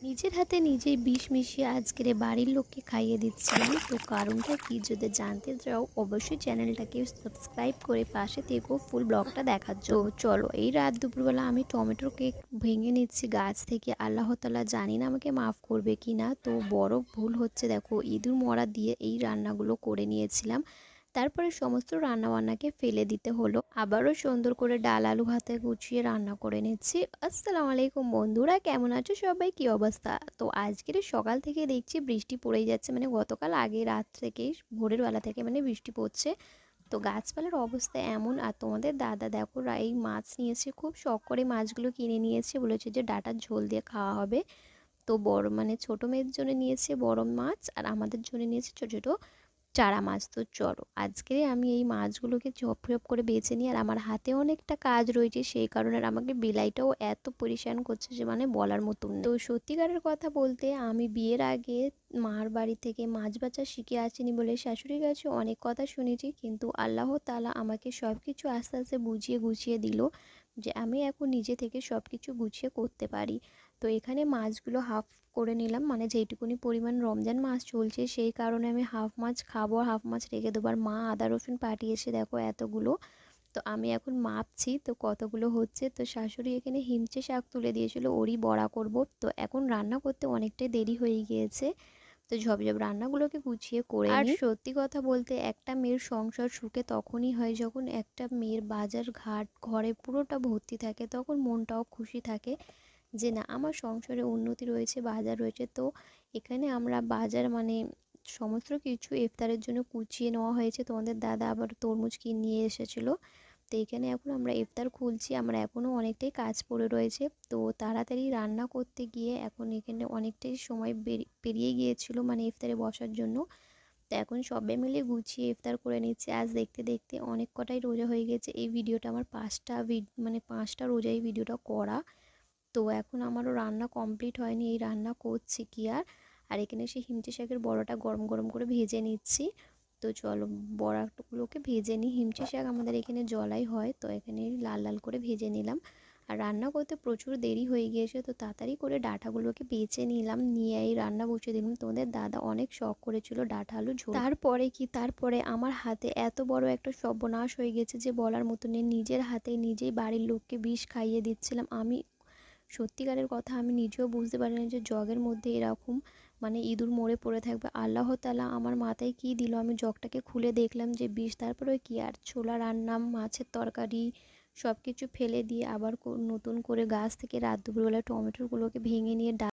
নিজের হাতে নিজেই বিষ মিশিয়ে আজকের বাড়ির লোককে খাইয়ে দিচ্ছিলাম। তো কারণটা কি যদি জানতে চাও অবশ্যই চ্যানেলটাকে সাবস্ক্রাইব করে পাশে থেকো ফুল ব্লগটা দেখার জন্য। তো চলো, এই রাত দুপুরবেলা আমি টমেটো কেক ভেঙে নিচ্ছি গাছ থেকে। আল্লাহ তাআলা জানি না আমাকে মাফ করবে কি না। তো বড় ভুল হচ্ছে, দেখো ইঁদুর মরা দিয়ে এই রান্নাগুলো করে নিয়েছিলাম। তারপরে সমস্ত রান্নাবান্নাকে ফেলে দিতে হলো। আবারও সুন্দর করে ডাল আলু ভাতে গুছিয়ে রান্না করে নিচ্ছি। আসসালামু আলাইকুম বন্ধুরা, কেমন আছো সবাই, কি অবস্থা? তো আজকের সকাল থেকে দেখছি বৃষ্টি পড়েই যাচ্ছে, মানে গতকাল আগে রাত থেকেই ভোরের বেলা থেকে মানে বৃষ্টি পড়ছে। তো গাছপালার অবস্থা এমন। আর তোমাদের দাদা দেখো এই মাছ নিয়েছে, খুব শখ করে মাছগুলো কিনে নিয়েছে, বলেছে যে ডাঁটার ঝোল দিয়ে খাওয়া হবে। তো বড় মানে ছোট মেয়ের জন্য নিয়েছে বড় মাছ, আর আমাদের জন্য নিয়েছে ছোট ছোট চারা মাছ। তো চলো আজকে আমি এই মাছগুলোকে ঝপ ঝপ করে বেছে নিই। আর আমার হাতে অনেকটা কাজ রয়েছে, সেই কারণে আর আমাকে বেলাইটাও এত পরিশ্রম করছে যে মানে বলার মতন না। তো সত্যিকারের কথা বলতে আমি বিয়ের আগে মার বাড়ি থেকে মাছ বাছা শিখে আসিনি বলে শাশুড়ির কাছে অনেক কথা শুনেছি, কিন্তু আল্লাহ তাআলা আমাকে সব কিছু আস্তে আস্তে বুঝিয়ে গুছিয়ে দিল যে আমি এখন নিজে থেকে সব কিছু গুছিয়ে করতে পারি। তো এখানে মাছগুলো হাফ করে নিলাম, মানে যেইটুকুনি পরিমাণ রমজান মাছ চলছে সেই কারণে আমি হাফ মাছ খাবো আর হাফ মাছ রেখে দেবো। আর মা আদা রসুন পাঠিয়েছে দেখো এতগুলো। তো আমি এখন মাপছি তো কতগুলো হচ্ছে। তো শাশুড়ি এখানে হিমচে শাক তুলে দিয়েছিল, ওরই বড়া করব। তো এখন রান্না করতে অনেকটাই দেরি হয়ে গিয়েছে, তো ঝপঝপ রান্নাগুলোকে গুছিয়ে করে নিই। আর সত্যি কথা বলতে একটা মেয়ের সংসার সুখে তখনই হয় যখন একটা মেয়ের বাজার ঘাট ঘরে পুরোটা ভর্তি থাকে, তখন মনটাও খুশি থাকে যে না আমার সংসারে উন্নতি রয়েছে, বাজার রয়েছে। তো এখানে আমরা বাজার মানে সমস্ত কিছু ইফতারের জন্য কুচিয়ে নেওয়া হয়েছে। তোমাদের দাদা আবার তরমুজ কিনে নিয়ে এসেছিলো। তো এখানে এখন আমরা ইফতার খুলছি, আমরা এখনও অনেকটাই কাজ পড়ে রয়েছে। তো তাড়াতাড়ি রান্না করতে গিয়ে এখন এখানে অনেকটাই সময় পেরিয়ে গিয়েছিল মানে ইফতারে বসার জন্য। তো এখন সবাই মিলে গুছিয়ে ইফতার করে নিচ্ছে। আজ দেখতে দেখতে অনেক কটাই রোজা হয়ে গেছে। এই ভিডিওটা আমার মানে পাঁচটা রোজাই ভিডিওটা করা। তো এখন আমারও রান্না কমপ্লিট হয়নি, এই রান্না করছি কি আর। আর এখানে সেই হিমচে শাকের বড়াটা গরম গরম করে ভেজে নিচ্ছি। তো চলো বড়াগুলোকে ভেজে নিই। হিমচে শাক আমাদের এখানে জলাই হয়, তো এখানে লাল লাল করে ভেজে নিলাম। আর রান্না করতে প্রচুর দেরি হয়ে গিয়েছে, তো তাড়াতাড়ি করে ডাঁটাগুলোকে বেছে নিলাম, নিয়ে এই রান্না বসিয়ে দিলাম। তোমাদের দাদা অনেক শখ করেছিল ডাঁটা আলু ঝোল। তারপরে আমার হাতে এত বড় একটা সর্বনাশ হয়ে গেছে যে বলার মতো নেই। নিজের হাতে নিজেই বাড়ির লোককে বিষ খাইয়ে দিচ্ছিলাম আমি। সত্যিকারের কথা আমি নিজেও বুঝতে পারি না যে জগের মধ্যে এরকম মানে ইঁদুর মরে পড়ে থাকবে। আল্লাহ তাআলা আমার মাথায় কী দিল, আমি জগটাকে খুলে দেখলাম যে বিষ। তারপরে কি আর ছোলা রান্না, মাছের তরকারি সব কিছু ফেলে দিয়ে আবার নতুন করে গাছ থেকে রাত দুপুরবেলা টমেটোগুলোকে ভেঙে নিয়ে